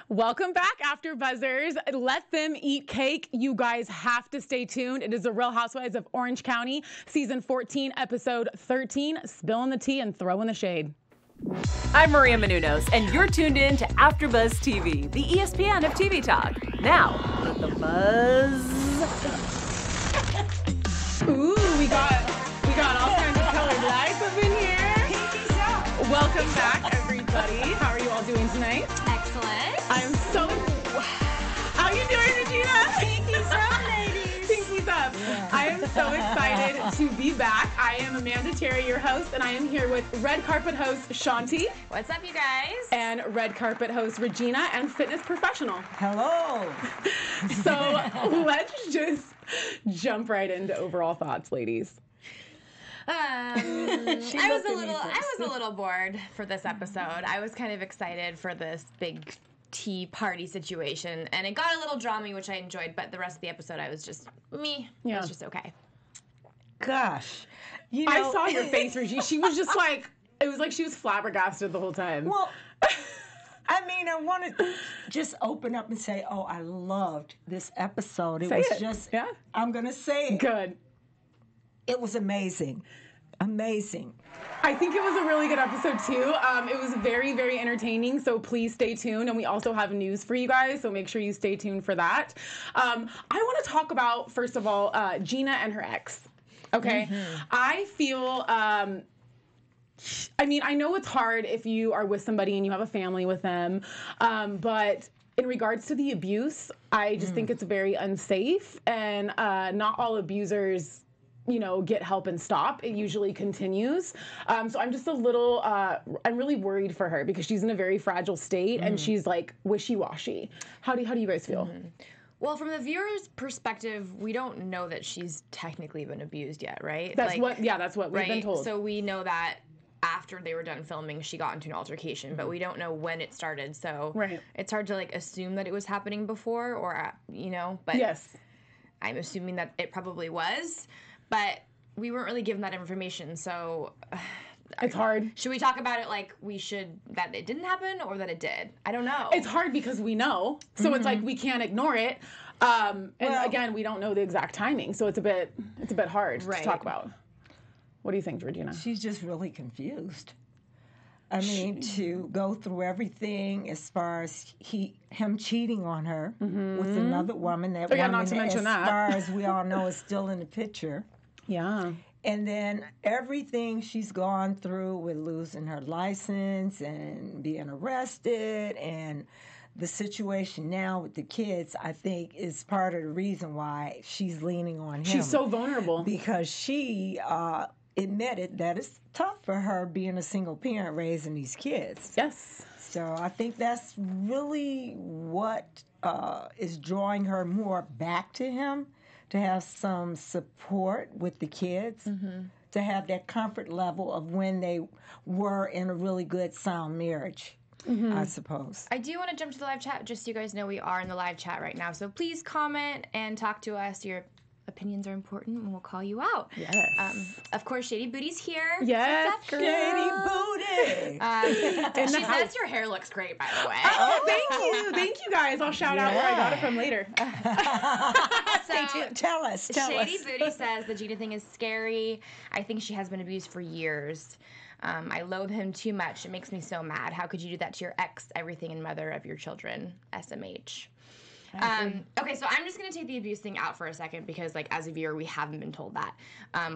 Welcome back, AfterBuzzers. Let them eat cake. You guys have to stay tuned. It is The Real Housewives of Orange County, Season 14, Episode 13, Spilling the Tea and Throwing the Shade. I'm Maria Menounos, and you're tuned in to AfterBuzz TV, the ESPN of TV talk. Now, let the buzz. Ooh, we got all kinds of colored lights up in here. Welcome back, everybody. How are you all doing tonight? Excellent. I am so... How you doing, Regina? Pinkies up, ladies. Pinkies up. Yeah. I am so excited to be back. I am Amanda Terry, your host, and I am here with red carpet host Shanti. What's up, you guys? And red carpet host Regina and fitness professional. Hello. So let's just jump right into overall thoughts, ladies. I was a little bored for this episode. I was kind of excited for this big tea party situation, and it got a little drama, which I enjoyed, but the rest of the episode I was just me. Yeah. It was just okay. Gosh. I saw your face, Regina. She was just like, it was like she was flabbergasted the whole time. Well, I mean, I want to just open up and say, oh, I loved this episode. I'm going to say it. Good. It was amazing. Amazing. I think it was a really good episode, too. It was very, very entertaining, so please stay tuned. And we also have news for you guys, so make sure you stay tuned for that. I want to talk about, first of all, Gina and her ex. Okay? Mm-hmm. I feel... I mean, I know it's hard if you are with somebody and you have a family with them, but in regards to the abuse, I just think it's very unsafe, and not all abusers, get help and stop. It usually continues. So I'm just a little, I'm really worried for her because she's in a very fragile state and she's like wishy-washy. How do you guys feel? Mm-hmm. Well, from the viewer's perspective, we don't know that she's technically been abused yet, right? That's what we've been told. So we know that after they were done filming, she got into an altercation, but we don't know when it started. So it's hard to assume that it was happening before or, but yes, I'm assuming that it probably was, but we weren't really given that information. So it's hard. Should we talk about it that it didn't happen or that it did? I don't know. It's hard because we know. So it's like we can't ignore it. And again, we don't know the exact timing. So it's a bit hard to talk about. What do you think, Regina? She's just really confused. I mean, to go through everything as far as him cheating on her with another woman. That woman, not to mention as far as we all know, is still in the picture. Yeah. And then everything she's gone through with losing her license and being arrested and the situation now with the kids, I think, is part of the reason why she's leaning on him. She's so vulnerable. Because she admitted that it's tough for her being a single parent raising these kids. Yes. So I think that's really what is drawing her more back to him, to have some support with the kids, to have that comfort level of when they were in a really good, sound marriage. I suppose. I do want to jump to the live chat, just so you guys know we are in the live chat right now. So please comment and talk to us. Your opinions are important, and we'll call you out. Yes. Of course, Shady Booty's here. Yes, what's up, Shady Booty. She says your hair looks great, by the way. Oh, thank you guys. I'll shout out where I got it from later. So, tell us. Shady Booty says the Gina thing is scary. I think she has been abused for years. I loathe him too much. It makes me so mad. How could you do that to your ex, everything and mother of your children? SMH. Okay, so I'm just going to take the abuse thing out for a second because, as a viewer, we haven't been told that.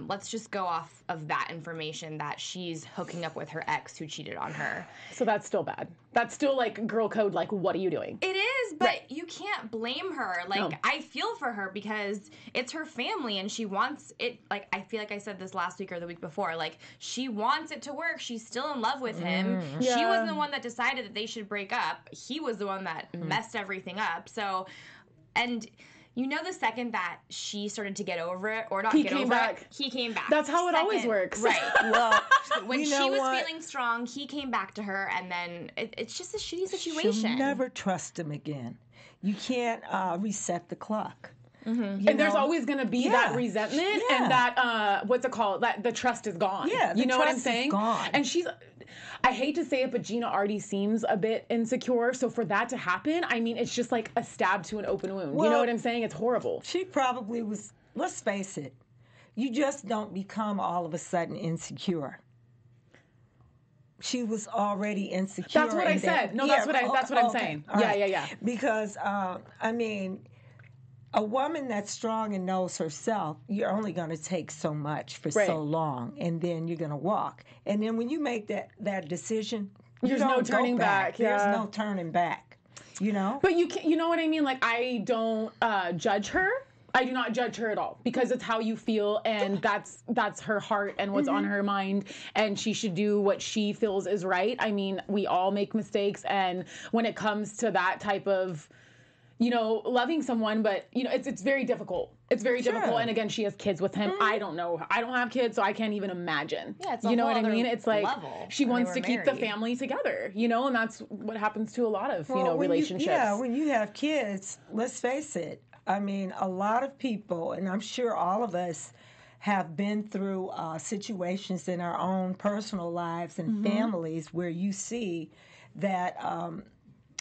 Let's just go off of that information that she's hooking up with her ex who cheated on her. So that's still bad. That's still, girl code, what are you doing? It is, but you can't blame her. No. I feel for her because it's her family and she wants it. I feel like I said this last week or the week before. She wants it to work. She's still in love with him. Yeah. She wasn't the one that decided that they should break up. He was the one that messed everything up. So, and the second that she started to get over it, or not he get came over back. It, he came back. That's how it always works. Right. Well, when she was feeling strong, he came back to her, and then it's just a shitty situation. She'll never trust him again. You can't reset the clock. And there's always going to be that resentment and that, what's it called? That the trust is gone. Yeah, you know what I'm trust saying? is gone. And she's, I hate to say it, but Gina already seems a bit insecure. So for that to happen, I mean, it's just like a stab to an open wound. You know Well, what I'm saying? It's horrible. She probably was, let's face it, you just don't become all of a sudden insecure. She was already insecure. That's what I said. No, that's what I'm saying. All right. Yeah. Because, I mean, a woman that's strong and knows herself, you're only going to take so much for so long, and then you're going to walk. And then when you make that decision, There's no turning back. There's no turning back, you know? But you know what I mean? Like, I don't judge her. I do not judge her at all, because it's how you feel, and that's her heart and what's on her mind, and she should do what she feels is right. I mean, we all make mistakes, and when it comes to that type of, you know, loving someone, but, you know, it's very difficult. It's very difficult, and again, she has kids with him. I don't know. I don't have kids, so I can't even imagine. Yeah, it's a you know whole what I mean? other It's like level she when wants they to were keep the married. family together, you know, and that's what happens to a lot of, Well, when relationships. when you have kids, let's face it, I mean, a lot of people, and I'm sure all of us have been through situations in our own personal lives and families where you see that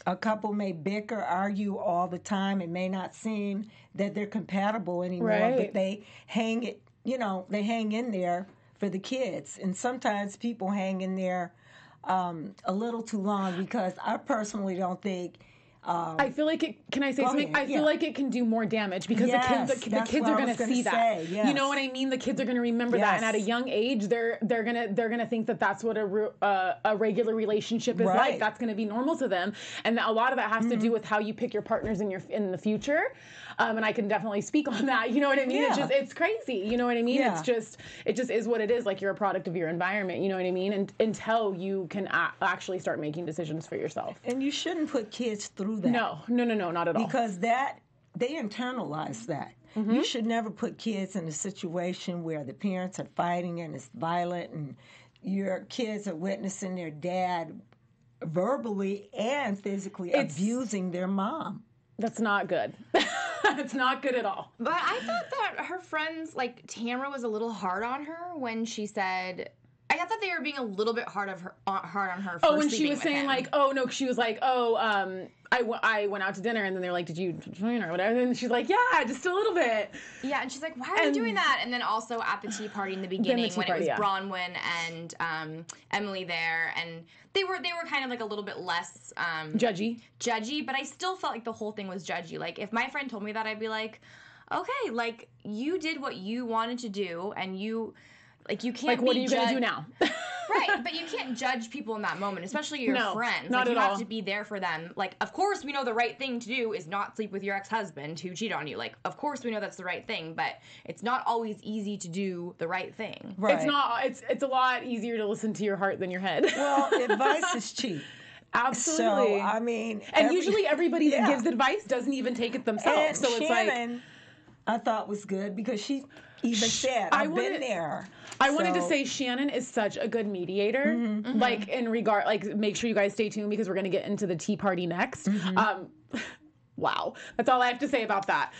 a couple may bicker, argue all the time. It may not seem that they're compatible anymore, Right. but they hang it, they hang in there for the kids. And sometimes people hang in there a little too long, because I personally don't think. I feel like it. Can I say something? ahead, I feel like it can do more damage, because Yes, the that's kids what are I going was to gonna see that. say, You know yes. what I mean? The kids are going to remember that, and at a Yes. young age, they're gonna think that that's what a regular relationship is like. Right. That's going to be normal to them, and a lot of that has to do with how you pick your partners in the future. And I can definitely speak on that. You know what I mean? Yeah. It's crazy. You know what I mean? Yeah. It just is what it is. Like, you're a product of your environment. You know what I mean? And until you can actually start making decisions for yourself. And you shouldn't put kids through that. No, not at all. Because they internalize that. You should never put kids in a situation where the parents are fighting and it's violent, and your kids are witnessing their dad verbally and physically abusing their mom. That's not good. It's not good at all. But I thought that her friends, like Tamra, was a little hard on her when she said. I thought that they were being a little bit hard on her. For When she sleeping was with saying him. like, oh no, she was like, I went out to dinner, and then they're like, did you join or whatever? And she's like, yeah, just a little bit. Yeah, and she's like, why are you doing that? And then also at the tea party in the beginning when it was Braunwyn and Emily there, and they were kind of like a little bit less Judgy, but I still felt like the whole thing was judgy. Like, if my friend told me that, I'd be like, okay, like, you did what you wanted to do, and you can't. Like, what are you gonna do now? Right, but you can't judge people in that moment, especially your friends. Not like, at you have all. to be there for them. Like, of course we know the right thing to do is not sleep with your ex-husband who cheated on you. Like, of course we know that's the right thing, but it's not always easy to do the right thing. Right. It's not. It's a lot easier to listen to your heart than your head. Well, advice is cheap. Absolutely. So, I mean. And usually everybody that gives advice doesn't even take it themselves. And So it's Shannon, like. I thought was good, because she even said, I've been there. I wanted to So- say Shannon is such a good mediator. Like, in regard, like, make sure you guys stay tuned, because we're going to get into the tea party next. Wow. That's all I have to say about that.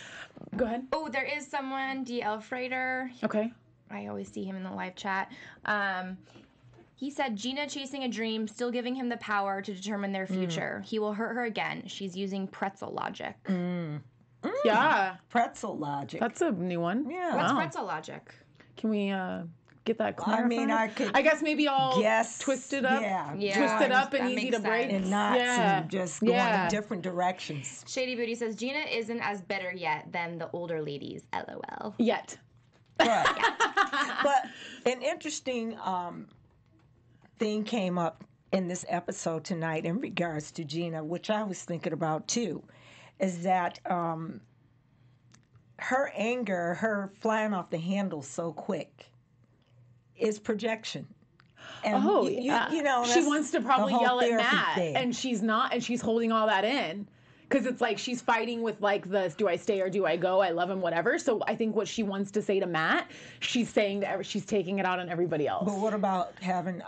Go ahead. Oh, there is someone, DL Freighter. Okay. I always see him in the live chat. He said, Gina chasing a dream, still giving him the power to determine their future. He will hurt her again. She's using pretzel logic. Yeah. Pretzel logic. That's a new one. Yeah. What's Wow. pretzel logic? Can we get that clarified? I mean, I could I guess maybe I'll guess, twist it up. yeah, Twist it up that and easy makes to break. sense. in knots Yeah. and just going Yeah. in different directions. Shady Booty says, Gina isn't as bitter yet than the older ladies. LOL. Yet. Right. But an interesting thing came up in this episode tonight in regards to Gina, which I was thinking about too, is that her anger, her flying off the handle so quick, is projection. And you know, she that's wants to the probably whole yell at therapy Matt, thing. and she's not, and she's holding all that in. Because it's like she's fighting with like this, do I stay or do I go? I love him, whatever. So I think what she wants to say to Matt, she's saying to she's taking it out on everybody else. But what about having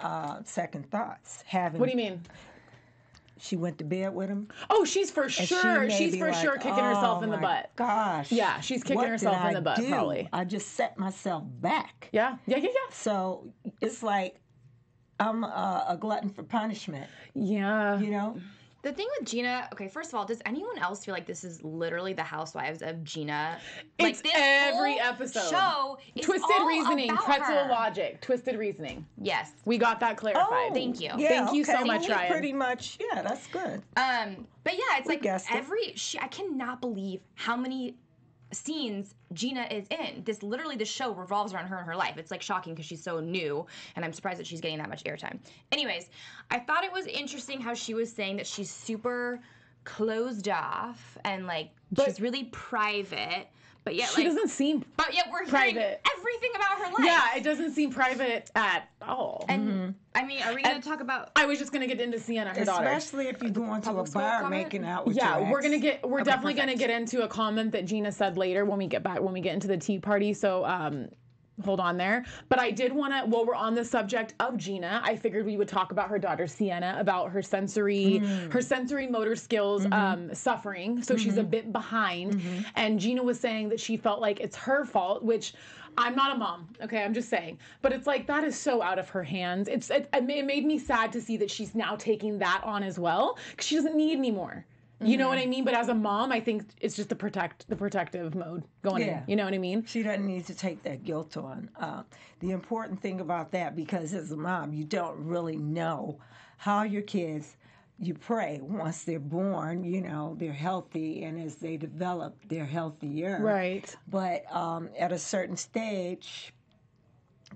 second thoughts? What do you mean? She went to bed with him. Oh, she's for and she sure. may She's be for like, sure kicking herself in the "Oh, butt. my Gosh. Yeah, she's kicking what herself did in the butt, I do? probably. I just set myself back. Yeah. So it's like, I'm a glutton for punishment. Yeah. You know. The thing with Gina, okay, first of all, does anyone else feel like this is literally the Housewives of Gina? Like It's this every whole episode. Show is Twisted all reasoning, about pretzel her. logic, twisted reasoning. Yes. We got that clarified. Thank you. Yeah, Thank you so okay. much, Well, Ryan. Pretty much, yeah, that's good. But yeah, it's like guessed it. I cannot believe how many scenes Gina is in. This show revolves around her and her life. It's like shocking because she's so new, and I'm surprised that she's getting that much airtime. Anyways, I thought it was interesting how she was saying that she's super closed off and like she's really private. But yet, She doesn't seem But yet we're private. hearing everything about her life. Yeah, it doesn't seem private at all. And I mean, are we going to talk about? I was just gonna get into Sienna, her daughter. Especially if you go into a public school bar comment? making out with Yeah, your we're ex. we're definitely gonna perfect. get into a comment that Gina said later when we get into the tea party. So hold on there. But I did want to, while we're on the subject of Gina, I figured we would talk about her daughter Sienna, about her sensory motor skills suffering. So she's a bit behind. And Gina was saying that she felt like it's her fault, which I'm not a mom, okay, I'm just saying. But it's like, that is so out of her hands. It made me sad to see that she's now taking that on as well, because she doesn't need any more. You know what I mean? But as a mom, I think it's just the protective mode going in. You know what I mean? She doesn't need to take that guilt on. The important thing about that, because as a mom, you don't really know how your kids, you pray once they're born, you know, they're healthy, and as they develop, they're healthier. Right. But at a certain stage,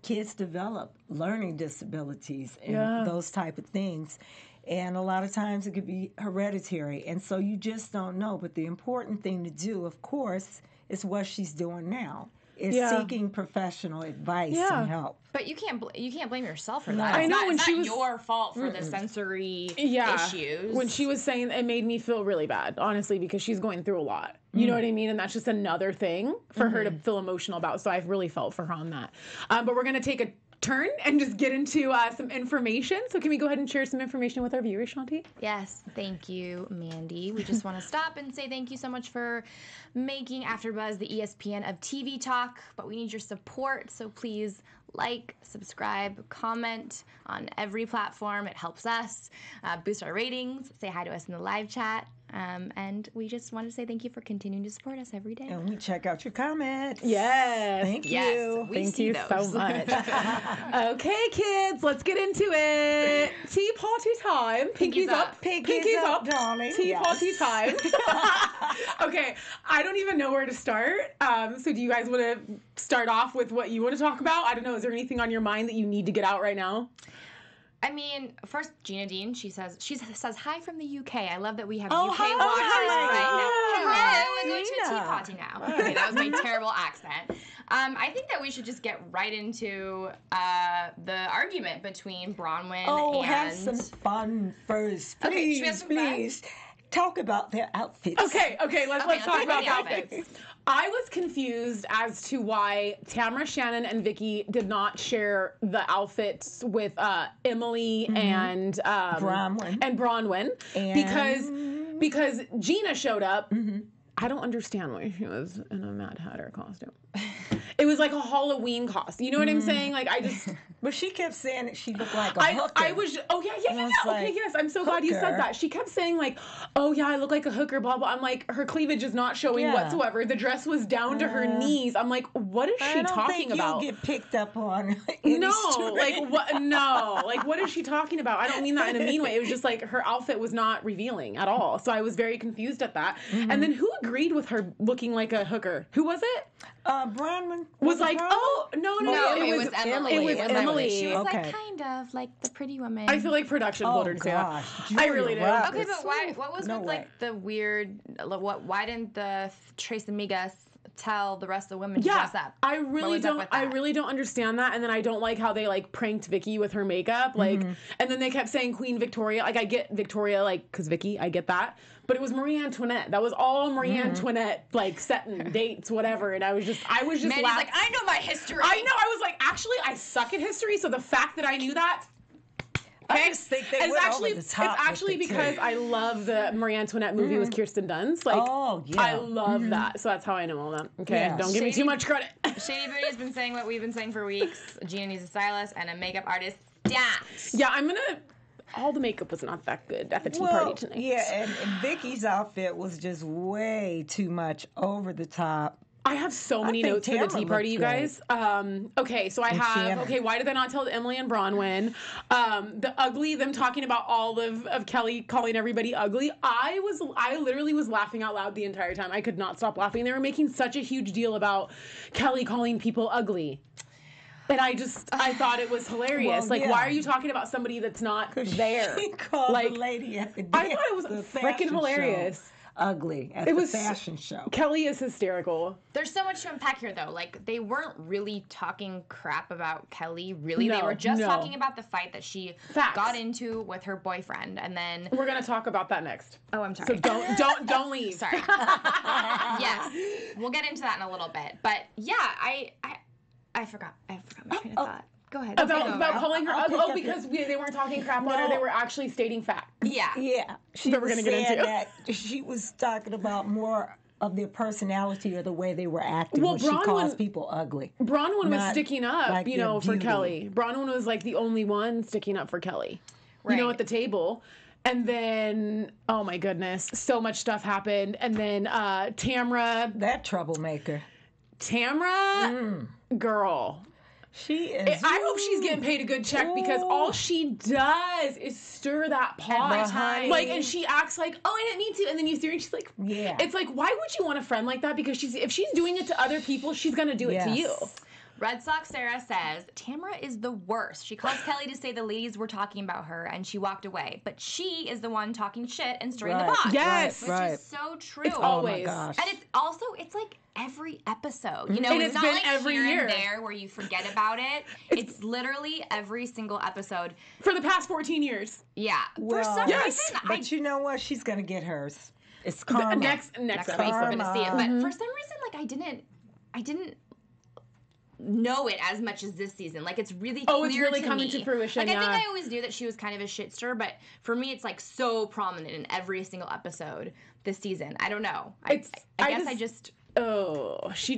kids develop learning disabilities and those type of things. And a lot of times it could be hereditary. And so you just don't know. But the important thing to do, of course, is what she's doing now. Is seeking professional advice and help. But you can't blame yourself for that. I know, it's when not she was- your fault for the sensory issues. When she was saying, it made me feel really bad, honestly, because she's going through a lot. You know what I mean? And that's just another thing for her to feel emotional about. So I've really felt for her on that. But we're going to take a turn and just get into some information. So can we go ahead and share some information with our viewers, Shanti? Yes, thank you, Mandy. We just want to stop and say thank you so much for making AfterBuzz the ESPN of TV talk. But we need your support, so please like, subscribe, comment on every platform. It helps us boost our ratings. Say hi to us in the live chat. And we just want to say thank you for continuing to support us every day. And we check out your comments. Yes. Thank Yes, you. we Thank see you those. so much. Okay, kids, let's get into it. Tea party time. Pinkies up. Pinkies up, darling. Tea Yes. party time. Okay, I don't even know where to start. So do you guys want to start off with what you want to talk about? I don't know. Is there anything on your mind that you need to get out right now? I mean, first, Gina Dean, she says hi from the UK. I love that we have Oh, UK hi. watchers right now. Hi, Hello, we're going to a tea Gina. party now. Okay, that was my terrible accent. I think that we should just get right into the argument between Braunwyn and... have some fun first. Okay, Please, should we have some fun? please. Talk about their outfits. Okay, let's talk about the outfits. outfits. I was confused as to why Tamra, Shannon, and Vicki did not share the outfits with Emily and Braunwyn. because Gina showed up. I don't understand why she was in a Mad Hatter costume. It was like a Halloween costume. You know what I'm saying? Like, I just... But she kept saying that she looked like a hooker. I was... Oh, yeah. I was Okay, like, yes. I'm so glad you said hooker. that. She kept saying, like, oh, yeah, I look like a hooker, blah, blah. I'm like, her cleavage is not showing Yeah. whatsoever. The dress was down to her knees. I'm like, what is she I don't talking think about? You'll get picked up on. any No, string. like what? No, like what is she talking about? I don't mean that in a mean way. It was just like her outfit was not revealing at all. So I was very confused at that. And then who agreed with her looking like a hooker? Who was it? Braunwyn Was it like, Braunwyn? oh no, it was Emily. It was Emily. She was Okay. like kind of like the pretty woman. I feel like production told her to say that. gosh. I really Julia do. Roberts. Okay, but why? What was No with way. like the weird? Why didn't the Trace Amigas tell the rest of the women to Yeah, dress up? I What really was up don't. with I that? really don't understand that. And then I don't like how they like pranked Vicki with her makeup. Like, and then they kept saying Queen Victoria. Like, I get Victoria, like, cause Vicki, I get that. But it was Marie Antoinette. That was all Marie Antoinette, like setting dates, whatever. And I was just Mandy's laughing. like, I know my history. I know. I was like, actually, I suck at history. So the fact that I knew that. I just think they went over the top It's with actually it, because too. I love the Marie Antoinette movie with Kirsten Dunst. Like, Oh, yeah. I love that. So that's how I know all that. Okay, Yeah. don't give me Shady- too much credit. Shady Booty has been saying what we've been saying for weeks. Gina needs a stylist and a makeup artist. dance. Yeah, all the makeup was not that good at the tea party tonight. Yeah, and Vicki's outfit was just way too much over the top. I have so many think notes for the Tamra tea party, you looked guys. Okay, so I have, Shannon. why did they not tell Emily and Braunwyn? Them talking about all of Kelly calling everybody ugly. I literally was laughing out loud the entire time. I could not stop laughing. They were making such a huge deal about Kelly calling people ugly. And I thought it was hilarious. Well, yeah. Why are you talking about somebody that's not there? She called the lady at the I thought it was the freaking fashion hilarious. show ugly at the fashion show. Kelly is hysterical. There's so much to unpack here, though. They weren't really talking crap about Kelly, really. No, they were just no. talking about the fight that she Facts. got into with her boyfriend, and then... We're going to talk about that next. Oh, I'm sorry. So don't leave. Sorry. Yes. We'll get into that in a little bit. But, yeah, I forgot my train of thought. Go ahead. About calling her ugly. pick Oh, up because they weren't talking crap on her. They were actually stating facts. Yeah. Yeah, she That we're was gonna get saying into. that she was talking about more of their personality or the way they were acting Well, when she Braunwyn- calls people ugly. Braunwyn was Not sticking up, like their for beauty. Kelly. Braunwyn was the only one sticking up for Kelly. Right. At the table. And then, oh my goodness, so much stuff happened. And then Tamra, That troublemaker. girl. She is. I hope she's getting paid a good check because all she does is stir that pot. Every time. And she acts like, oh, I didn't mean to. And then you see her and she's like, Yeah. It's like, why would you want a friend like that? Because if she's doing it to other people, she's going to do it to you. Red Sox Sarah says, Tamra is the worst. She calls Kelly to say the ladies were talking about her and she walked away. But she is the one talking shit and stirring the Right. pot. Yes. Which Right. is so true. It's Oh always. my gosh. And it's like every episode. And it's it's not been like every here year. and there where you forget about it. It's literally every single episode. For the past 14 years. Yeah. Well, For some Yes. reason, But you know what? She's gonna get hers. It's karma. Next next week episode. we're gonna see it. But Mm-hmm. for some reason, I didn't know it as much as this season. It's really clear it's really to coming me. to fruition, I think yeah. I always knew that she was kind of a shitster, but for me it's so prominent in every single episode this season. I don't know. I guess Oh, she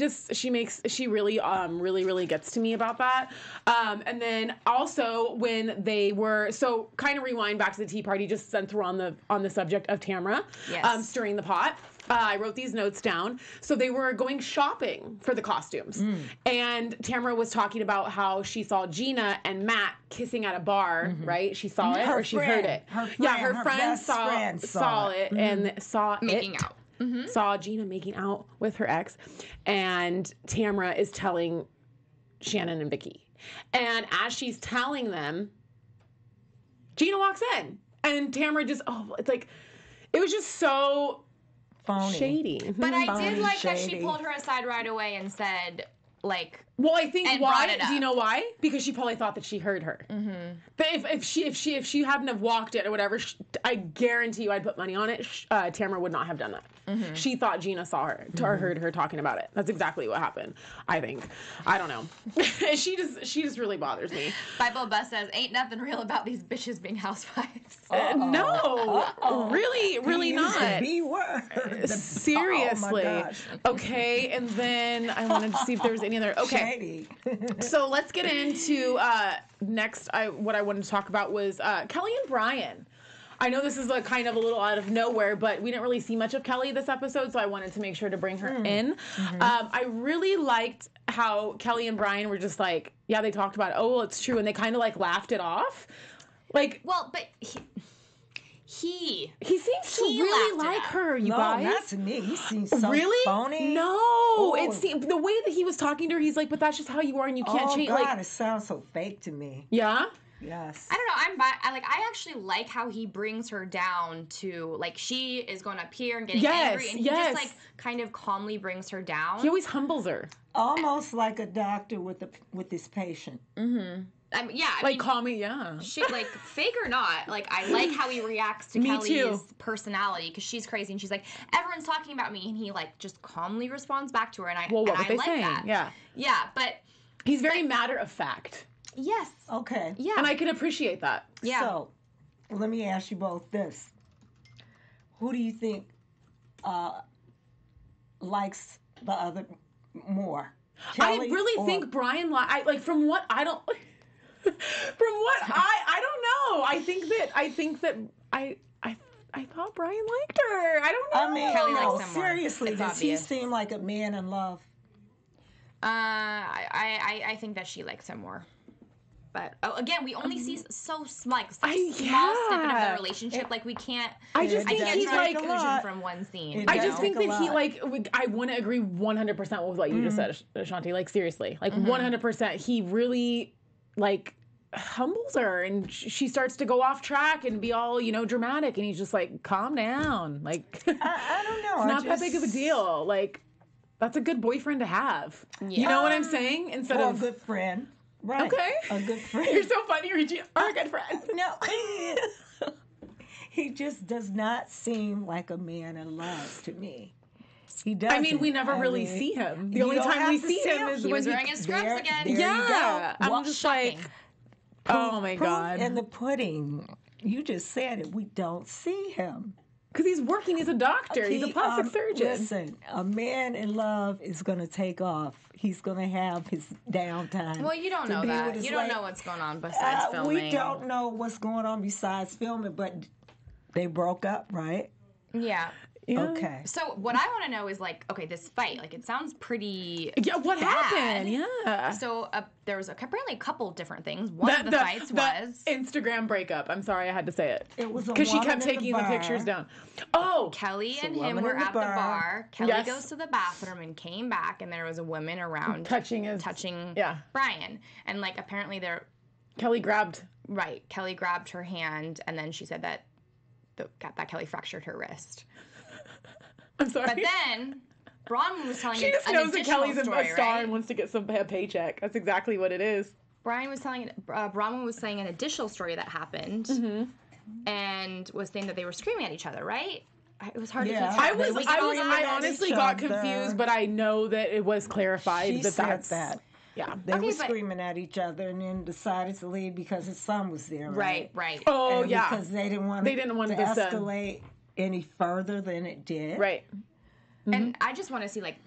really, really gets to me about that. And then also when they were, so kind of rewind back to the tea party, just since we're on the subject of Tamra, Yes. stirring the pot. I wrote these notes down. So they were going shopping for the costumes. And Tamra was talking about how she saw Gina and Matt kissing at a bar, right? She saw it Her or she friend, heard it. her Her friend best saw friend saw it and saw making it. out. Saw Gina making out with her ex, and Tamra is telling Shannon and Vicki. And as she's telling them, Gina walks in, and Tamra just, it was just so Phony. shady. But I Phony, did like that she shady. pulled her aside right away and said, Well, I think and why? brought it Do you up. know why? Because she probably thought that she heard her. But if she hadn't have walked it or whatever, I guarantee you, I'd put money on it. Tamra would not have done that. She thought Gina saw her or heard her talking about it. That's exactly what happened. I think. I don't know. she just really bothers me. Bible Bus says, ain't nothing real about these bitches being housewives. No, really Use the not. B word. Seriously. Oh my gosh. Okay, and then I wanted to see if there was any other. Okay. Shady. So let's get into next. What I wanted to talk about was Kelly and Brian. I know this is kind of a little out of nowhere, but we didn't really see much of Kelly this episode, so I wanted to make sure to bring her in. I really liked how Kelly and Brian were just yeah, they talked about it. Oh, well, it's true, and they kind of laughed it off. Well, but he seems to He really laughed it like out. her, you No, guys. not to me. He seems so Really? phony. No. Oh. It seemed the way that he was talking to her, he's like, but that's just how you are and you can't Oh change. God, it sounds so fake to me. Yeah? Yes. I don't know. I actually like how he brings her down to she is going up here and getting angry, and he just kind of calmly brings her down. He always humbles her. Almost like a doctor with his patient. Call me, yeah. She fake or not, I like how he reacts to Me Kelly's too. personality because she's crazy and she's like, everyone's talking about me, and he just calmly responds back to her, and I Well, what and were I they saying? that. Yeah. But He's very matter of fact. yes, Okay. yeah, And I can appreciate that. yeah. So, let me ask you both this: who do you think likes the other more? I Kelly really or- think Brian, from what I don't. From what I don't know. I think that I thought Brian liked her. I don't know. I mean, Kelly no, likes him more. seriously, It's does he obvious. seem like a man in love? I think that she likes him more. But again, we only see such a small yeah. snippet of the relationship. Like we can't. I just I think can't he's draw a like. conclusion from one scene. It I does just think take a that he lot. I want to agree 100% with what you just said, Ashanti. Like seriously, like 100%. He really like humbles her, and she starts to go off track and be all dramatic, and he's just like, calm down. Like I don't know. it's not that big of a deal. Like that's a good boyfriend to have. Yeah. You know what I'm saying? Instead Or a of good friend. Right. okay, A good friend. You're so funny, Reggie. Our good friend. No. He just does not seem like a man in love to me. He does. I mean, we never really see him. The only time we see him is He when was wearing his scrubs again. There yeah. you go. I'm just like, oh my God. And the pudding. You just said it. We don't see him. Because he's working. He's a doctor. He's a plastic surgeon. Listen, a man in love is going to take off. He's going to have his downtime. Well, you don't to know be with that. his You don't wife. know what's going on besides filming. We don't know what's going on besides filming, but they broke up, right? Yeah. Yeah. Okay. So what I want to know is like, okay, this fight, like it sounds pretty. Yeah, what bad. happened? Yeah. So there was apparently a couple different things. One of the fights was Instagram breakup. I'm sorry I had to say it. It was a because she woman kept in the taking the bar. pictures down. Oh, Kelly and woman him were in the at the bar. bar. Kelly Yes. goes to the bathroom and came back, and there was a woman around touching yeah. Brian, and like apparently Kelly grabbed. right. Kelly grabbed her hand, and then she said that Kelly fractured her wrist. I'm sorry. But then Braunwyn was telling she just an knows that additional Kelly's story, a star right? and wants to get a paycheck. That's exactly what it is. Braunwyn was saying an additional story that happened, and was saying that they were screaming at each other, right? It was hard to keep Yeah. track. I honestly got other. confused, but I know that it was clarified She that said that's that. Yeah. They Okay, were but- screaming at each other and then decided to leave because his son was there, right? Right. Oh And yeah. Because they didn't want They didn't want to the son. escalate any further than it did. Right. And I just want to see like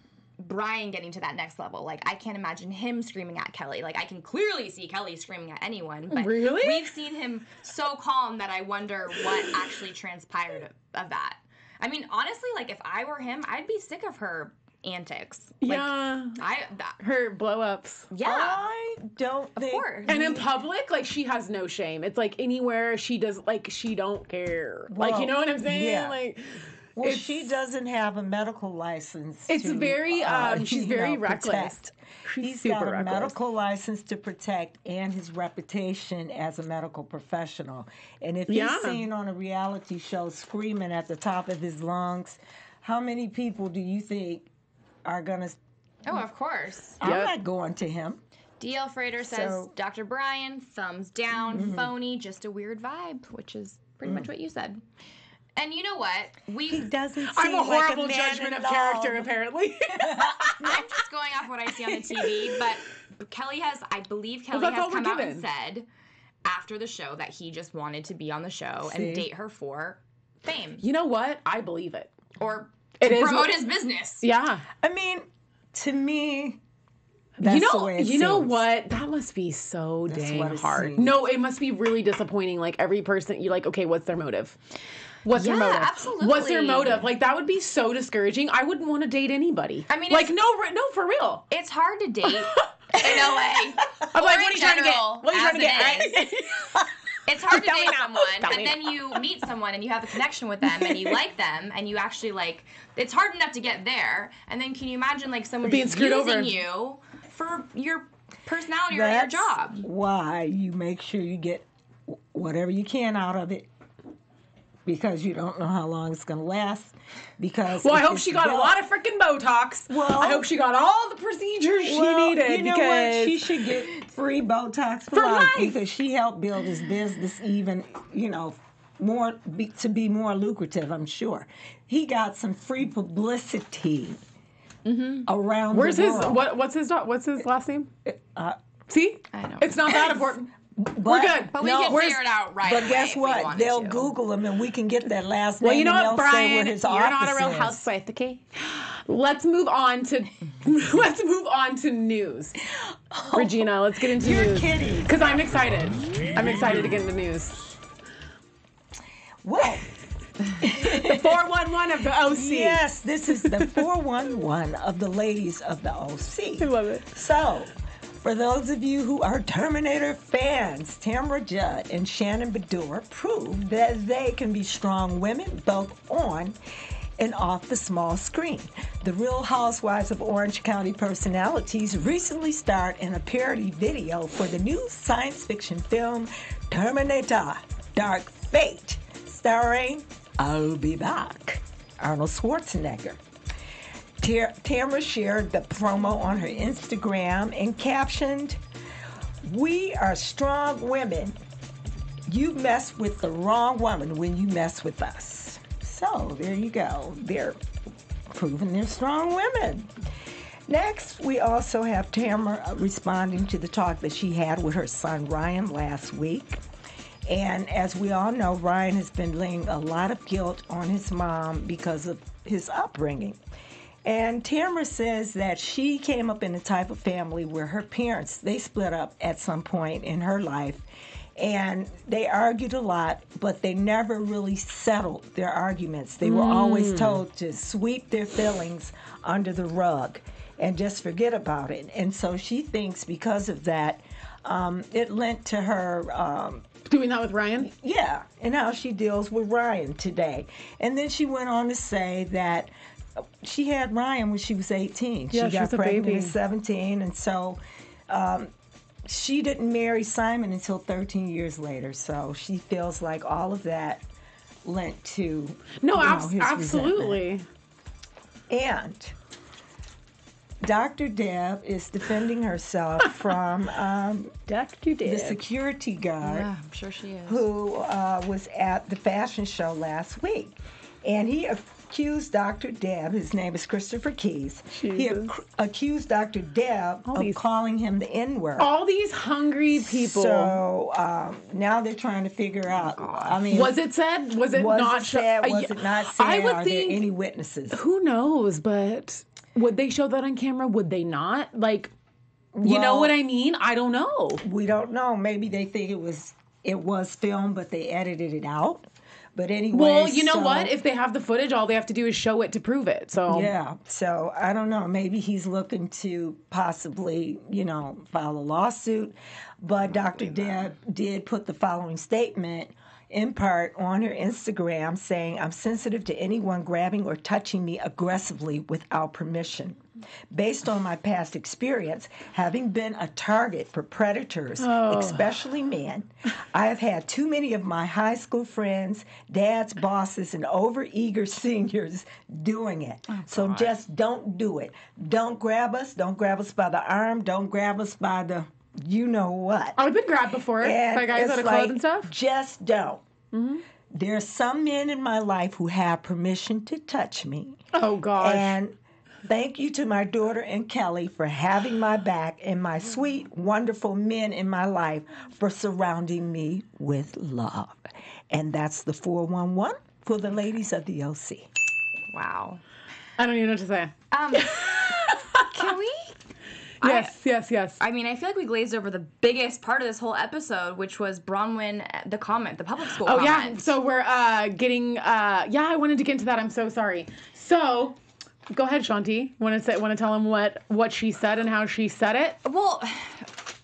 Brian getting to that next level. Like I can't imagine him screaming at Kelly. Like I can clearly see Kelly screaming at anyone, but Really? we've seen him so calm that I wonder what actually transpired of that. I mean, honestly, like if I were him, I'd be sick of her antics. Like, Yeah. that, Her blow ups. yeah. I don't Of think. course. And in public, like she has no shame. It's like anywhere she does, like she don't care. Like you know what I'm saying? yeah. Like Well, it's- she doesn't have a medical license. It's to, very. She's very reckless. protect. She's He's super got a reckless. medical license to protect and his reputation as a medical professional. And if Yeah. he's seen on a reality show screaming at the top of his lungs, how many people do you think are going to... Oh, of course. I'm Yep. not going to him. DL Frater says, So- Dr. Brian, thumbs down, phony, just a weird vibe, which is pretty much what you said. And you know what? He doesn't seem I'm a like horrible man judgment in of character, love. apparently. I'm just going off what I see on the TV, but I believe Kelly that's has all we're come out and given. said after the show that he just wanted to be on the show See? and date her for fame You know what? I believe it. or It is promote what- his business. Yeah. I mean, to me, that's the way it you know seems. what? That must be so That's dang what it hard. seems. No, it must be really disappointing. Like every person, you're like, okay, what's their motive? What's their Yeah, motive? absolutely. What's their motive? Like that would be so discouraging. I wouldn't want to date anybody. I mean, like it's- no, for real. It's hard to date in LA. I'm or like, in what are you trying to get? general, What are you trying to as get? it is. It's hard to Tell me date now. someone, Tell and me then you meet someone and you have a connection with them and you like them and you actually like. It's hard enough to get there, and then can you imagine like someone Being just screwed using over. you for your personality or your That's job? why you make sure you get whatever you can out of it, because you don't know how long it's going to last. Because Well, I if hope it's she got a built- lot of freaking Botox. Well- I hope she got all the procedures she needed. You know because what? She should get free Botox for For life life. because she helped build his business even, to be more lucrative, I'm sure. He got some free publicity around Where's the his world. what's his last name? See? I know. It's not that important. But, We're good. But we no, can where's- figure it out right But away guess if we what? wanted They'll to. Google him and we can get that last Well, name you know and what, they'll say Brian? where his You're not a office real is. housewife, okay? Let's move on to news. Regina, let's get into news. You're kidding. Because I'm excited. I'm excited to get into news. Well, The 411 of the OC. yes, this is the 411 of the ladies of the OC. I love it. So, for those of you who are Terminator fans, Tamra Judge and Shannon Bedour proved that they can be strong women both on and off the small screen. The Real Housewives of Orange County personalities recently starred in a parody video for the new science fiction film Terminator Dark Fate, starring I'll Be Back, Arnold Schwarzenegger. Tamra shared the promo on her Instagram and captioned, "We are strong women. You mess with the wrong woman when you mess with us." So there you go. They're proving they're strong women. Next, we also have Tamra responding to the talk that she had with her son Ryan last week. And as we all know, Ryan has been laying a lot of guilt on his mom because of his upbringing. And Tamra says that she came up in a type of family where her parents, they split up at some point in her life. And they argued a lot, but they never really settled their arguments. They were always told to sweep their feelings under the rug and just forget about it. And so she thinks because of that, it lent to her Doing that with Ryan? yeah, and how she deals with Ryan today. And then she went on to say that she had Ryan when she was 18. Yeah, she she got was a pregnant baby. at 17, and so she didn't marry Simon until 13 years later. So she feels like all of that lent to his absolutely. resentment. And Dr. Deb is defending herself from Dr. the security guard Yeah, I'm sure she is. who was at the fashion show last week. And he accused Dr. Deb, his name is Christopher Keys, he Jesus. accused Dr. Deb of these- calling him the N-word. All these hungry people. So now they're trying to figure out, I mean, Was it said? Was it was not it said? sho- Was it not said? I would Are think, there any witnesses? who knows, but would they show that on camera? Would they not? Like, you know Well- what I mean? I don't know. We don't know. Maybe they think it was filmed, but they edited it out. But anyway, Well, you know so- what? If they have the footage, all they have to do is show it to prove it. So Yeah, so I don't know. Maybe he's looking to possibly, file a lawsuit. But Dr. Deb did put the following statement in part on her Instagram saying, "I'm sensitive to anyone grabbing or touching me aggressively without permission. Based on my past experience, having been a target for predators, especially men, I have had too many of my high school friends, dads, bosses, and overeager seniors doing it. So just don't do it. Don't grab us. Don't grab us by the arm. Don't grab us by the you know what. I've been grabbed before by guys it's out of clothes and stuff. Just don't. There are some men in my life who have permission to touch me. Oh gosh. And thank you to my daughter and Kelly for having my back and my sweet, wonderful men in my life for surrounding me with love." And that's the 411 for the ladies of the OC. Wow. I don't even know what to say. Can we? Yes. I mean, I feel like we glazed over the biggest part of this whole episode, which was Braunwyn, the public school Oh comment. yeah. So we're getting. I wanted to get into that. I'm so sorry. So, go ahead, Shanti. Want to tell him what she said and how she said it? Well,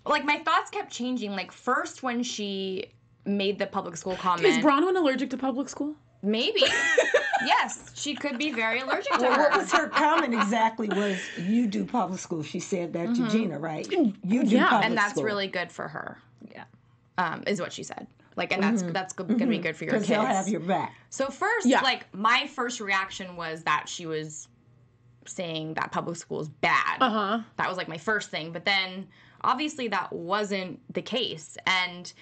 like my thoughts kept changing. Like first when she made the public school comment. Is Braunwyn allergic to public school? Maybe. Yes, she could be very allergic to Well, her. what was her comment exactly was, you do public school. She said that to Gina, right? You do public And that's school. really good for her. Yeah. Is what she said. Like, and that's going to be good for your kids. Because they'll have your back. So first, like, my first reaction was that she was saying that public school is bad. Uh-huh. That was, like, my first thing. But then, obviously, that wasn't the case. And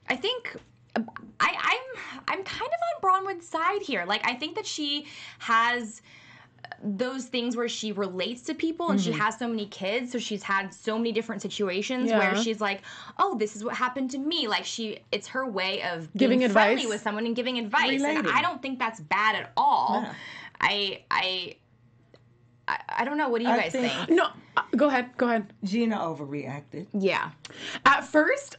I think I'm kind of on Braunwyn's side here. Like, I think that she has those things where she relates to people and she has so many kids, so she's had so many different situations where she's like, oh, this is what happened to me. Like it's her way of Giving being advice. friendly with someone and giving advice. Relating. And I don't think that's bad at all. Yeah. I I don't know. What do you guys think? No, go ahead. Gina overreacted. Yeah. At first,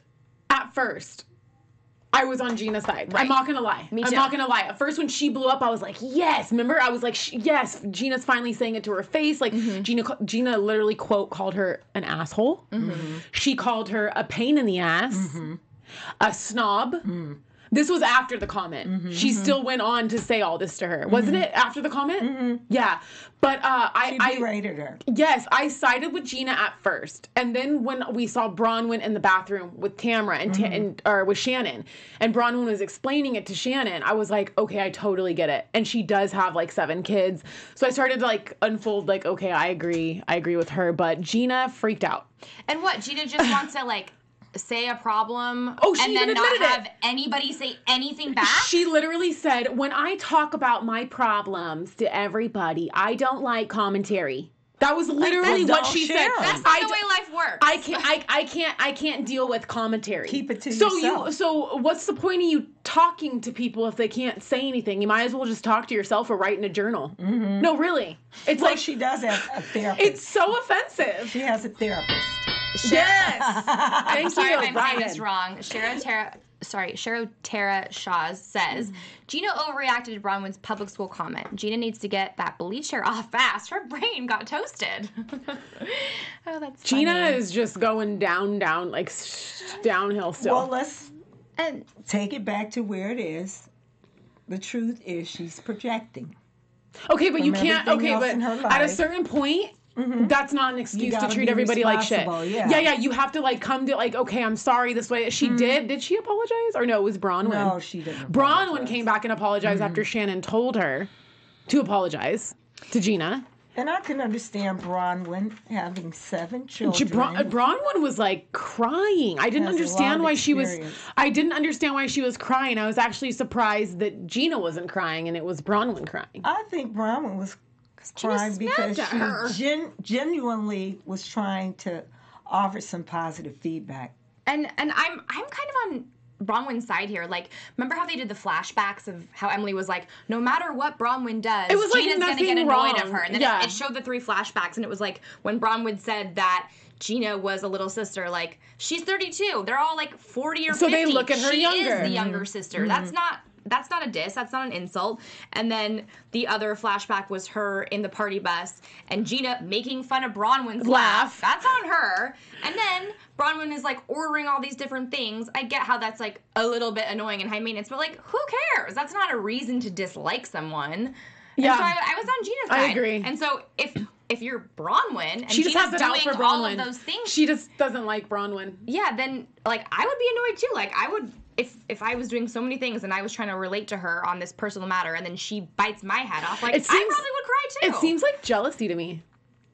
I was on Gina's side. Right. I'm not gonna lie. Me too. I'm not gonna lie. At first, when she blew up, I was like, yes. Remember, I was like, yes. Gina's finally saying it to her face. Like Gina literally called her an asshole. She called her a pain in the ass, a snob. This was after the comment. She still went on to say all this to her. Wasn't it after the comment? Yeah. But She berated her. Yes, I sided with Gina at first. And then when we saw Braunwyn in the bathroom with Tamra or with Shannon, and Braunwyn was explaining it to Shannon, I was like, okay, I totally get it. And she does have like 7 kids. So I started to like unfold like, okay, I agree with her. But Gina freaked out. And what? Gina just wants to like say a problem she and even then not admitted have anybody say anything back? She literally said, when I talk about my problems to everybody, I don't like commentary. That was literally what she said. That's not the way life works. I can't deal with commentary. Keep it to yourself. So what's the point of you talking to people if they can't say anything? You might as well just talk to yourself or write in a journal. No, really. It's Well, like she does have a therapist. it's so offensive. She has a therapist. Yes. I'm sorry you, if I'm Ryan. saying this wrong. Cheryl Tara Shaws says, Gina overreacted to Braunwyn's public school comment. Gina needs to get that bleach hair off fast. Her brain got toasted. Oh, that's Gina funny. is just going down, like downhill still. Well, let's take it back to where it is. The truth is she's projecting. Okay, but you from can't. everything Okay, else but in her at a life. certain point, that's not an excuse to gotta treat be everybody like shit. responsible, yeah. You have to like come to like, okay, I'm sorry this way. She did. Did she apologize or no? It was Braunwyn. No, she didn't. Braunwyn apologize. came back and apologized after Shannon told her to apologize to Gina. And I can understand Braunwyn having 7 children. Braunwyn was like crying. I didn't Has a understand lot why of she was. experience. I didn't understand why she was crying. I was actually surprised that Gina wasn't crying and it was Braunwyn crying. I think Braunwyn was crying because snapped at her. she genuinely was trying to offer some positive feedback. And I'm kind of on Braunwyn's side here. Like, remember how they did the flashbacks of how Emily was like, no matter what Braunwyn does, It was like Gina's gonna nothing get annoyed wrong. of her. And then Yeah. it showed the 3 flashbacks, and it was like when Braunwyn said that Gina was a little sister, like, she's 32. They're all like 40 or 50. So they look at her she younger. Is the younger sister. That's not a diss. That's not an insult. And then the other flashback was her in the party bus and Gina making fun of Braunwyn's laugh. That's on her. And then Braunwyn is like ordering all these different things. I get how that's like a little bit annoying and high maintenance, but like, who cares? That's not a reason to dislike someone. Yeah. And so I was on Gina's side. I agree. And so if you're Braunwyn and She just Gina's has it out for doing all of Braunwyn. those things, She just doesn't like Braunwyn. yeah, then like I would be annoyed too. Like I would if I was doing so many things and I was trying to relate to her on this personal matter and then she bites my head off, like I probably would cry too. It seems like jealousy to me.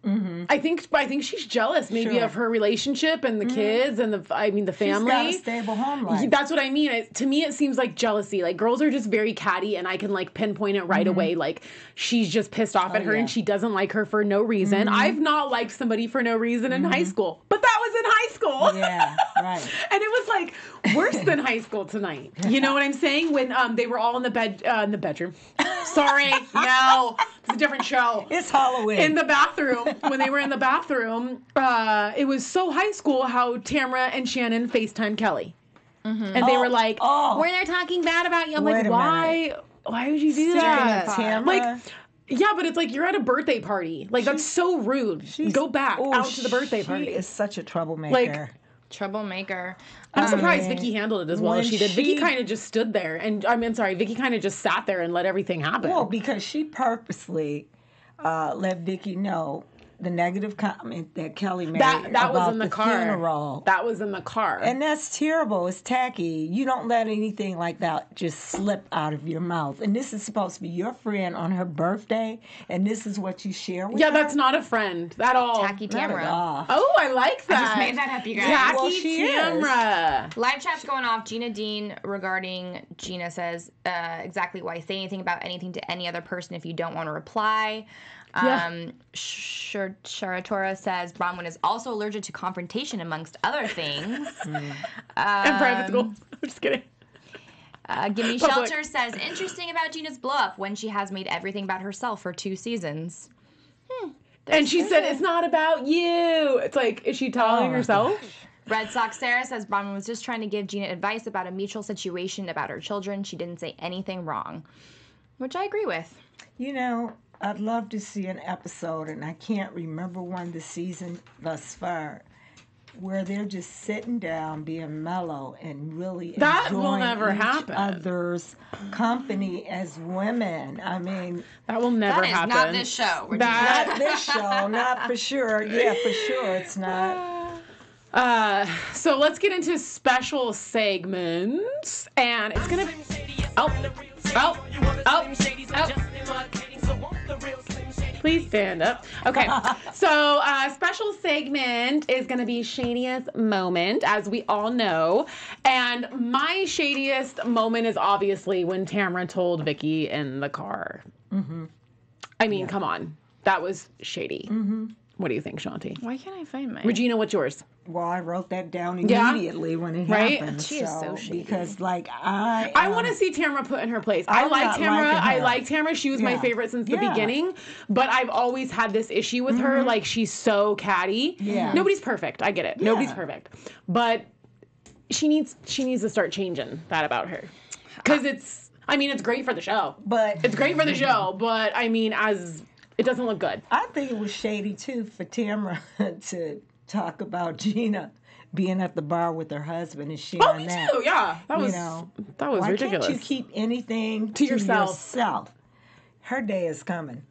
I think she's jealous maybe Sure. of her relationship and the kids and the family. She's got a stable home life. That's what I mean. To me, it seems like jealousy. Like girls are just very catty, and I can like pinpoint it right away. Like she's just pissed off at her, and she doesn't like her for no reason. I've not liked somebody for no reason in high school, but that was in high school. Yeah, right. And it was like worse than high school tonight. You know what I'm saying? When they were all in the bedroom. Sorry, no, it's a different show. It's Halloween. In the bathroom, when they were in the bathroom, it was so high school how Tamra and Shannon FaceTime Kelly. And they were like, when they're talking bad about you. I'm Wait like, a why would you do that? Tamra. Like, yeah, but it's like you're at a birthday party. Like, that's so rude. Go back out to the birthday party. She is such a troublemaker. Like, Troublemaker. I'm surprised Vicki handled it as well as she did. Vicki she- kind of just stood there. And, Vicki kind of just sat there and let everything happen. well, because she purposely let Vicki know the negative comment that Kelly made that about was in the car. funeral. That was in the car. And that's terrible. It's tacky. You don't let anything like that just slip out of your mouth. And this is supposed to be your friend on her birthday, and this is what you share with her? that's not a friend at all. Tacky Not at Tamra. all. Oh, I like that. I just made that up, you guys. Tacky Well, she is. Tamra. Live chat's going off. Gina Dean regarding Gina says exactly why say anything about anything to any other person if you don't want to reply. Sharatora says Braunwyn is also allergic to confrontation amongst other things. And private school. I'm just kidding. Gimme Public. Shelter says interesting about Gina's blow up when she has made everything about herself for 2 seasons. And she said, it's not about you. It's like, is she telling herself? Red Sox Sarah says Braunwyn was just trying to give Gina advice about a mutual situation about her children. She didn't say anything wrong, which I agree with. You know, I'd love to see an episode, and I can't remember one this season thus far, where they're just sitting down, being mellow, and really that enjoying will never each happen. other's company as women. I mean, that will never happen. That is not this show. Not this show, not for sure. Yeah, for sure, it's not. So let's get into special segments, and it's gonna. Oh. Please stand up. Okay, so special segment is going to be shadiest moment, as we all know. And my shadiest moment is obviously when Tamra told Vicki in the car. Mm-hmm. I mean, come on. That was shady. Mm-hmm. What do you think, Shanti? Why can't I find mine? Regina, what's yours? Well, I wrote that down immediately when it happened. She is so shady. Because, like, I want to see Tamra put in her place. I like Tamra. I like Tamra. She was my favorite since the beginning. But I've always had this issue with her. Like, she's so catty. Yeah. Nobody's perfect. I get it. Yeah. Nobody's perfect. But she needs to start changing that about her. Because it's great for the show. It's great for the show. But, I mean, it doesn't look good. I think it was shady, too, for Tamra to talk about Gina being at the bar with her husband and sharing that. Oh, me too, yeah. That was ridiculous. Why can't you keep anything to yourself? Her day is coming.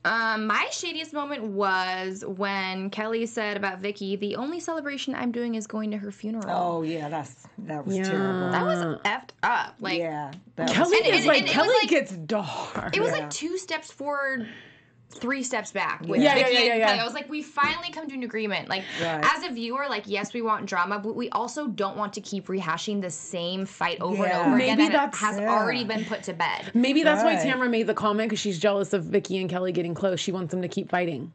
My shadiest moment was when Kelly said about Vicki, the only celebration I'm doing is going to her funeral. Oh, yeah, that was terrible. That was effed up. Like, Kelly gets dark. It was like 2 steps forward, 3 steps back. With Yeah. I was like, we finally come to an agreement. Like, as a viewer, like, yes, we want drama, but we also don't want to keep rehashing the same fight over and over again that has already been put to bed. Maybe that's why Tamra made the comment, because she's jealous of Vicki and Kelly getting close. She wants them to keep fighting.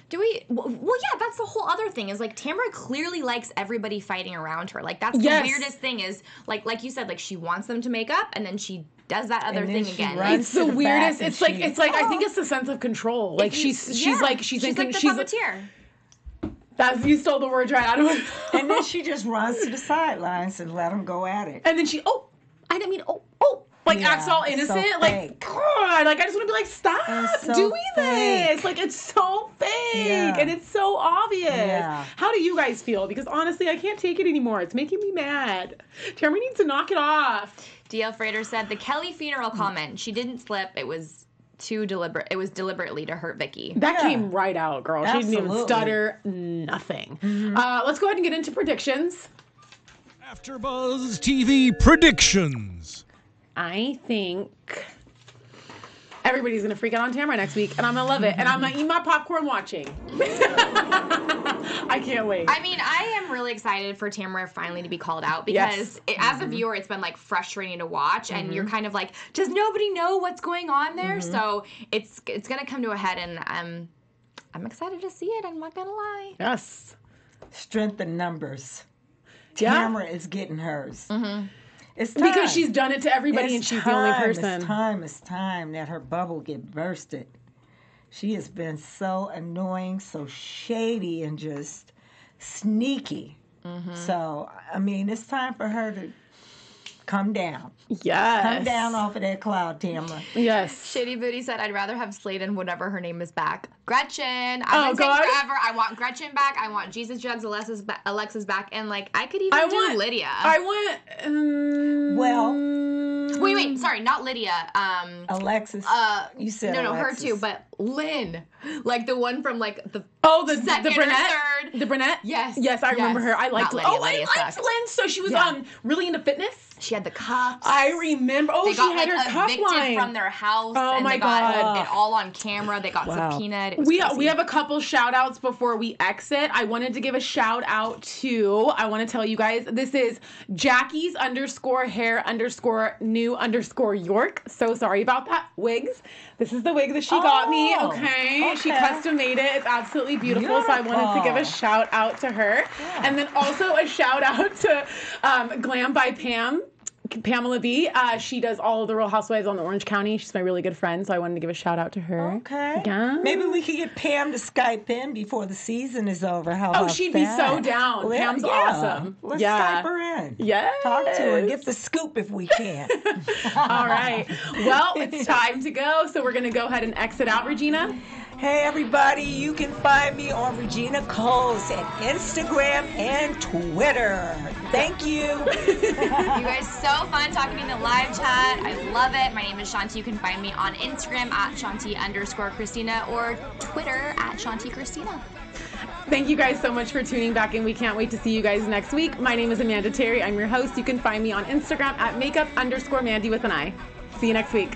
Do we? Well, yeah, that's the whole other thing is, like, Tamra clearly likes everybody fighting around her. Like, that's the weirdest thing is, like you said, like, she wants them to make up, and then she does that other thing again. It's the weirdest. It's like I think it's the sense of control. Like she's like the puppeteer. You stole the words right out of it. And then she just runs to the sidelines and let them go at it. And then she acts all innocent. So like, God, like I just want to be like, stop doing this. Like it's so fake and it's so obvious. Yeah. How do you guys feel? Because honestly, I can't take it anymore. It's making me mad. Tamra needs to knock it off. DL Frater said the Kelly funeral comment. She didn't slip. It was too deliberate. It was deliberately to hurt Vicki. That came right out, girl. Absolutely. She didn't even stutter. Nothing. Mm-hmm. Let's go ahead and get into predictions. AfterBuzz TV predictions. I think everybody's going to freak out on Tamra next week, and I'm going to love it. And I'm going to eat my popcorn watching. I can't wait. I mean, I am really excited for Tamra finally to be called out because as a viewer, it's been like frustrating to watch, and you're kind of like, does nobody know what's going on there? So it's going to come to a head, and I'm excited to see it. I'm not going to lie. Yes. Strength in numbers. Tamra is getting hers. Mm-hmm. It's time. Because she's done it to everybody and she's the only person. It's time that her bubble get bursted. She has been so annoying, so shady, and just sneaky. Mm-hmm. So, I mean, it's time for her to come down. Yes. Come down off of that cloud, Tamra. Yes. Shady Booty said, I'd rather have Slade and whatever her name is back. Gretchen. I've been saying forever. I want Gretchen back. I want Jesus Jugs Alexis back. And, like, I could even do Lydia. I want... Wait. Sorry, not Lydia. Alexis. You said No, Alexis. her too, but Lynn. Like, the one from, like, the second brunette? Or third. The brunette? Yes. Yes, I remember her. I liked Lynn. I liked Lynn. So she was really into fitness? She had the cups. I remember. Oh, she had her cup line. From their house. Oh, and my they got it all on camera. They got subpoenaed. We have a couple shout outs before we exit. I wanted to give a shout out to, I want to tell you guys, this is Jackie's _hair_new_York. So sorry about that. Wigs. This is the wig that she got me. Okay. She custom made it. It's absolutely beautiful. So I wanted to give a shout out to her. Yeah. And then also a shout out to Glam by Pam. Pamela B. She does all of the Real Housewives on the Orange County. She's my really good friend, so I wanted to give a shout out to her. Okay. Yeah. Maybe we could get Pam to Skype in before the season is over. How about she'd that? be so down. Pam's awesome. Let's yeah. Skype her in. Yes. Talk to her. Get the scoop if we can. All right. Well, it's time to go, so we're going to go ahead and exit out, Regina. Hey, everybody. You can find me on Regina Coles at Instagram and Twitter. Thank you. You guys so fun talking in the live chat. I love it. My name is Shanti. You can find me on Instagram at Shanti_Christina or Twitter at Shanti Christina. Thank you guys so much for tuning back in. We can't wait to see you guys next week. My name is Amanda Terry. I'm your host. You can find me on Instagram at makeup_Mandy with an I. See you next week.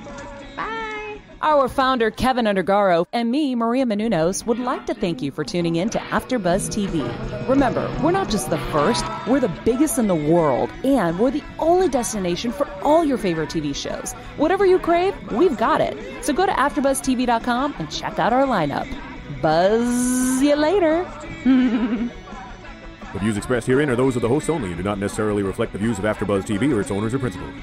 Bye. Our founder, Kevin Undergaro, and me, Maria Menounos, would like to thank you for tuning in to AfterBuzz TV. Remember, we're not just the first, we're the biggest in the world, and we're the only destination for all your favorite TV shows. Whatever you crave, we've got it. So go to AfterBuzzTV.com and check out our lineup. Buzz you later. The views expressed herein are those of the hosts only and do not necessarily reflect the views of AfterBuzz TV or its owners or principals.